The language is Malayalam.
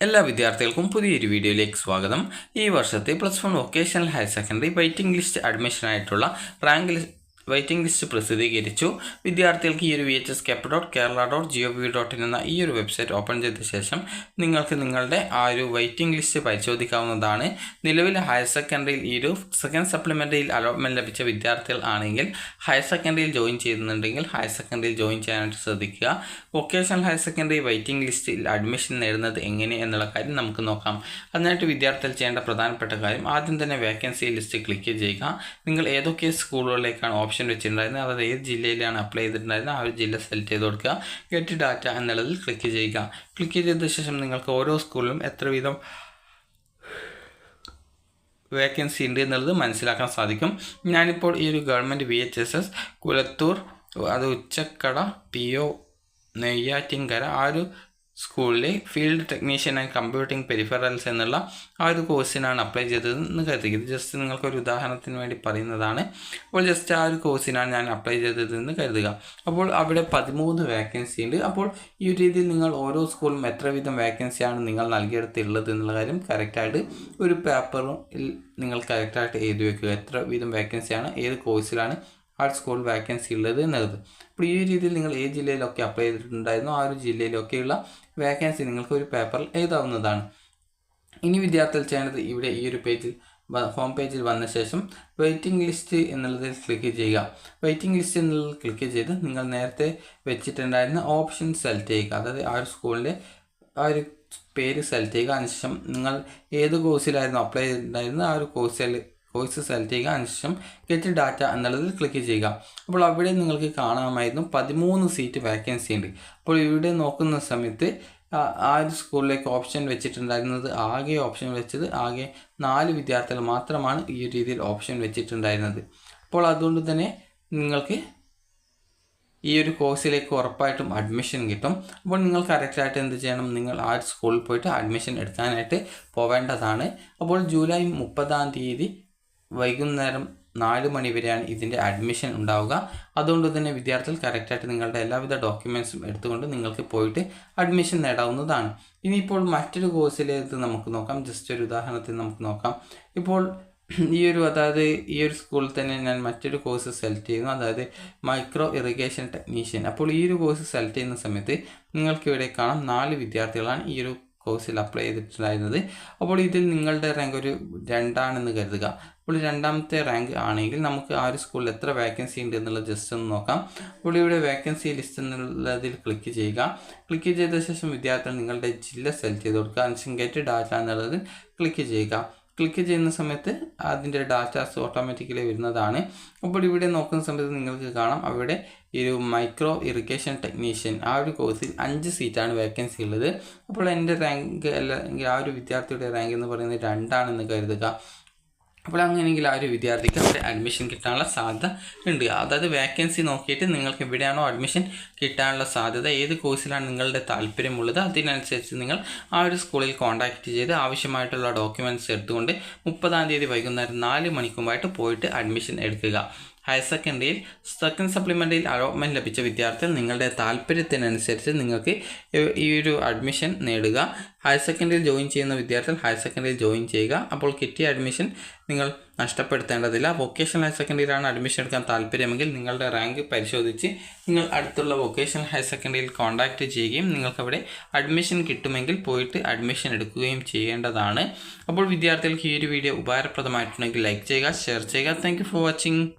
എല്ലാ വിദ്യാർത്ഥികൾക്കും പുതിയൊരു വീഡിയോയിലേക്ക് സ്വാഗതം. ഈ വർഷത്തെ +1 vocational higher secondary waiting list അഡ്മിഷനായിട്ടുള്ള വെയിറ്റിംഗ് ലിസ്റ്റ് പ്രസിദ്ധീകരിച്ചു. വിദ്യാർത്ഥികൾക്ക് ഈ ഒരു VHSCAP.Kerala.gov.in എന്ന ഈ ഒരു വെബ്സൈറ്റ് ഓപ്പൺ ചെയ്ത ശേഷം നിങ്ങൾക്ക് നിങ്ങളുടെ ആ ഒരു വെയിറ്റിംഗ് ലിസ്റ്റ് പരിശോധിക്കാവുന്നതാണ്. നിലവിൽ ഹയർ സെക്കൻഡറിയിൽ ഈ ഒരു സെക്കൻഡ് സപ്ലിമെൻ്ററിയിൽ അലോട്ട്മെൻറ്റ് ലഭിച്ച വിദ്യാർത്ഥികൾ ആണെങ്കിൽ ഹയർ സെക്കൻഡറിയിൽ ജോയിൻ ചെയ്യുന്നുണ്ടെങ്കിൽ ഹയർ സെക്കൻഡറിയിൽ ജോയിൻ ചെയ്യാനായിട്ട് ശ്രദ്ധിക്കുക. വൊക്കേഷണൽ ഹയർ സെക്കൻഡറി വെയിറ്റിംഗ് ലിസ്റ്റിൽ അഡ്മിഷൻ നേടുന്നത് എങ്ങനെ എന്നുള്ള കാര്യം നമുക്ക് നോക്കാം. അതിനായിട്ട് വിദ്യാർത്ഥികൾ ചെയ്യേണ്ട പ്രധാനപ്പെട്ട കാര്യം ആദ്യം തന്നെ വേക്കൻസി ലിസ്റ്റ് ക്ലിക്ക് ചെയ്യുക. നിങ്ങൾ ഏതൊക്കെ സ്കൂളുകളിലേക്കാണ് ഓപ്ഷൻ വെച്ചിട്ടുണ്ടായിരുന്നത്, അതായത് ഏത് ജില്ലയിലാണ് അപ്ലൈ ചെയ്തിട്ടുണ്ടായിരുന്നത് ആ ഒരു ജില്ല സെലക്ട് ചെയ്ത് കൊടുക്കുക. ഗെറ്റ് ഡാറ്റ എന്നുള്ളതിൽ ക്ലിക്ക് ചെയ്യുക. ക്ലിക്ക് ചെയ്ത ശേഷം നിങ്ങൾക്ക് ഓരോ സ്കൂളിലും എത്ര വീതം വേക്കൻസി ഉണ്ട് എന്നുള്ളത് മനസ്സിലാക്കാൻ സാധിക്കും. ഞാനിപ്പോൾ ഈ ഒരു ഗവൺമെൻറ് VHSS കുലത്തൂർ, അത് ഉച്ചക്കട PO നെയ്യാറ്റിൻകര ആ ഒരു സ്കൂളിലെ field technician and computing peripherals എന്നുള്ള ആ ഒരു കോഴ്സിനാണ് അപ്ലൈ ചെയ്തതെന്ന് കരുതുക. ഇത് ജസ്റ്റ് നിങ്ങൾക്കൊരു ഉദാഹരണത്തിന് വേണ്ടി പറയുന്നതാണ്. അപ്പോൾ ജസ്റ്റ് ആ ഒരു കോഴ്സിനാണ് ഞാൻ അപ്ലൈ ചെയ്തതെന്ന് കരുതുക. അപ്പോൾ അവിടെ 13 വേക്കൻസി ഉണ്ട്. അപ്പോൾ ഈ ഒരു രീതിയിൽ നിങ്ങൾ ഓരോ സ്കൂളിലും എത്ര വീതം വേക്കൻസിയാണ് നിങ്ങൾ നൽകിയെടുത്തുള്ളത് എന്നുള്ള കാര്യം കറക്റ്റായിട്ട് ഒരു പേപ്പറിൽ നിങ്ങൾ കറക്റ്റായിട്ട് എഴുതി വെക്കുക. എത്ര വീതം വേക്കൻസിയാണ്, ഏത് കോഴ്സിലാണ് ആ സ്കൂൾ വേക്കൻസി ഉള്ളത് എന്നുള്ളത്. അപ്പോൾ ഈ രീതിയിൽ നിങ്ങൾ ഏത് ജില്ലയിലൊക്കെ അപ്ലൈ ചെയ്തിട്ടുണ്ടായിരുന്നോ ആ ഒരു ജില്ലയിലൊക്കെയുള്ള വേക്കൻസി നിങ്ങൾക്ക് ഒരു പേപ്പറിൽ എഴുതാവുന്നതാണ്. ഇനി വിദ്യാർത്ഥികൾ ചെയ്യേണ്ടത് ഇവിടെ ഈ ഒരു പേജിൽ ഹോം പേജിൽ വന്ന ശേഷം വെയിറ്റിംഗ് ലിസ്റ്റ് എന്നുള്ളതിൽ ക്ലിക്ക് ചെയ്യുക. വെയിറ്റിംഗ് ലിസ്റ്റ് എന്നുള്ളതിൽ ക്ലിക്ക് ചെയ്ത് നിങ്ങൾ നേരത്തെ വെച്ചിട്ടുണ്ടായിരുന്ന ഓപ്ഷൻ സെലക്ട് ചെയ്യുക. അതായത് ആ ഒരു സ്കൂളിൻ്റെ ആ ഒരു പേര് സെലക്ട് ചെയ്യുക. അതിനുശേഷം നിങ്ങൾ ഏത് കോഴ്സിലായിരുന്നു അപ്ലൈ ചെയ്തിട്ടുണ്ടായിരുന്നത് ആ ഒരു കോഴ്സ് സെലക്ട് ചെയ്യുക. അതിനുശേഷം ഗെറ്റ് ഡാറ്റ എന്നുള്ളതിൽ ക്ലിക്ക് ചെയ്യുക. അപ്പോൾ അവിടെ നിങ്ങൾക്ക് കാണാമായിരുന്നു 13 സീറ്റ് വേക്കൻസി ഉണ്ട്. അപ്പോൾ ഇവിടെ നോക്കുന്ന സമയത്ത് ആ ഒരു സ്കൂളിലേക്ക് ഓപ്ഷൻ വെച്ചിട്ടുണ്ടായിരുന്നത് ഓപ്ഷൻ വെച്ചത് 4 വിദ്യാർത്ഥികൾ മാത്രമാണ് ഈ ഒരു രീതിയിൽ ഓപ്ഷൻ വെച്ചിട്ടുണ്ടായിരുന്നത്. അപ്പോൾ അതുകൊണ്ട് തന്നെ നിങ്ങൾക്ക് ഈ ഒരു കോഴ്സിലേക്ക് ഉറപ്പായിട്ടും അഡ്മിഷൻ കിട്ടും. അപ്പോൾ നിങ്ങൾ കറക്റ്റായിട്ട് എന്ത് ചെയ്യണം, നിങ്ങൾ ആ സ്കൂളിൽ പോയിട്ട് അഡ്മിഷൻ എടുക്കാനായിട്ട് പോവേണ്ടതാണ്. അപ്പോൾ ജൂലൈ 30 വൈകുന്നേരം 4 മണി വരെയാണ് ഇതിൻ്റെ അഡ്മിഷൻ ഉണ്ടാവുക. അതുകൊണ്ട് തന്നെ വിദ്യാർത്ഥികൾ കറക്റ്റായിട്ട് നിങ്ങളുടെ എല്ലാവിധ ഡോക്യുമെൻറ്റ്സും എടുത്തുകൊണ്ട് നിങ്ങൾക്ക് പോയിട്ട് അഡ്മിഷൻ നേടാവുന്നതാണ്. ഇനിയിപ്പോൾ മറ്റൊരു കോഴ്സിലേക്ക് നമുക്ക് നോക്കാം. ജസ്റ്റ് ഒരു ഉദാഹരണത്തിന് നമുക്ക് നോക്കാം. ഇപ്പോൾ ഈ ഒരു സ്കൂളിൽ തന്നെ ഞാൻ മറ്റൊരു കോഴ്സ് സെലക്ട് ചെയ്യുന്നു, അതായത് മൈക്രോ ഇറിഗേഷൻ ടെക്നീഷ്യൻ. അപ്പോൾ ഈ ഒരു കോഴ്സ് സെലക്ട് ചെയ്യുന്ന സമയത്ത് നിങ്ങൾക്ക് ഇവിടെ കാണാം 4 വിദ്യാർത്ഥികളാണ് ഈ ഒരു കോഴ്സിൽ അപ്ലൈ ചെയ്തിട്ടുണ്ടായിരുന്നത്. അപ്പോൾ ഇതിൽ നിങ്ങളുടെ റാങ്ക് ഒരു 2 ആണെന്ന് കരുതുക. അപ്പോൾ 2ാമത്തെ റാങ്ക് ആണെങ്കിൽ നമുക്ക് ആ ഒരു സ്കൂളിൽ എത്ര വേക്കൻസി ഉണ്ട് എന്നുള്ളത് ജസ്റ്റ് ഒന്ന് നോക്കാം. അപ്പോൾ ഇവിടെ വേക്കൻസി ലിസ്റ്റ് എന്നുള്ളതിൽ ക്ലിക്ക് ചെയ്യുക. ക്ലിക്ക് ചെയ്ത ശേഷം വിദ്യാർത്ഥികൾ നിങ്ങളുടെ ജില്ല സെലക്ട് ചെയ്ത് കൊടുക്കുക. അതിനുശേഷം ഗെറ്റ് ഡാറ്റ എന്നുള്ളതിൽ ക്ലിക്ക് ചെയ്യുക. ക്ലിക്ക് ചെയ്യുന്ന സമയത്ത് അതിൻ്റെ ഡാറ്റാസ് ഓട്ടോമാറ്റിക്കലി വരുന്നതാണ്. അപ്പോൾ ഇവിടെ നോക്കുന്ന സമയത്ത് നിങ്ങൾക്ക് കാണാം അവിടെ ഈ ഒരു മൈക്രോ ഇറിഗേഷൻ ടെക്നീഷ്യൻ ആ ഒരു കോഴ്സിൽ 5 സീറ്റാണ് വേക്കൻസി ഉള്ളത്. അപ്പോൾ എൻ്റെ റാങ്ക് അല്ലെങ്കിൽ ആ ഒരു വിദ്യാർത്ഥിയുടെ റാങ്ക് എന്ന് പറയുന്നത് 2 ആണെന്ന് കരുതുക. അപ്പോൾ അങ്ങനെയെങ്കിൽ ആ ഒരു വിദ്യാർത്ഥിക്ക് അവിടെ അഡ്മിഷൻ കിട്ടാനുള്ള സാധ്യത ഉണ്ട്. അതായത് വേക്കൻസി നോക്കിയിട്ട് നിങ്ങൾക്ക് എവിടെയാണോ അഡ്മിഷൻ കിട്ടാനുള്ള സാധ്യത, ഏത് കോഴ്സിലാണ് നിങ്ങളുടെ താല്പര്യമുള്ളത് അതിനനുസരിച്ച് നിങ്ങൾ ആ ഒരു സ്കൂളിൽ കോൺടാക്റ്റ് ചെയ്ത് ആവശ്യമായിട്ടുള്ള ഡോക്യുമെൻറ്റ്സ് എടുത്തുകൊണ്ട് 30 വൈകുന്നേരം 4 മണിക്ക് മുമ്പായിട്ട് പോയിട്ട് അഡ്മിഷൻ എടുക്കുക. ഹയർ സെക്കൻഡറിയിൽ സെക്കൻഡ് സപ്ലിമെൻ്ററിയിൽ അലോട്ട്മെൻറ്റ് ലഭിച്ച വിദ്യാർത്ഥികൾ നിങ്ങളുടെ താല്പര്യത്തിനനുസരിച്ച് നിങ്ങൾക്ക് ഈ ഒരു അഡ്മിഷൻ നേടുക. ഹയർ സെക്കൻഡറിയിൽ ജോയിൻ ചെയ്യുന്ന വിദ്യാർത്ഥികൾ ഹയർ സെക്കൻഡറിയിൽ ജോയിൻ ചെയ്യുക. അപ്പോൾ കിട്ടിയ അഡ്മിഷൻ നിങ്ങൾ നഷ്ടപ്പെടുത്തേണ്ടതില്ല. വൊക്കേഷണൽ ഹയർ സെക്കൻഡറിയിലാണ് അഡ്മിഷൻ എടുക്കാൻ താല്പര്യമെങ്കിൽ നിങ്ങളുടെ റാങ്ക് പരിശോധിച്ച് നിങ്ങൾ അടുത്തുള്ള വൊക്കേഷണൽ ഹയർ സെക്കൻഡറിയിൽ കോൺടാക്റ്റ് ചെയ്യുകയും നിങ്ങൾക്കവിടെ അഡ്മിഷൻ കിട്ടുമെങ്കിൽ പോയിട്ട് അഡ്മിഷൻ എടുക്കുകയും ചെയ്യേണ്ടതാണ്. അപ്പോൾ വിദ്യാർത്ഥികൾക്ക് ഈ ഒരു വീഡിയോ ഉപകാരപ്രദമായിട്ടുണ്ടെങ്കിൽ ലൈക്ക് ചെയ്യുക, ഷെയർ ചെയ്യുക. Thank you for watching.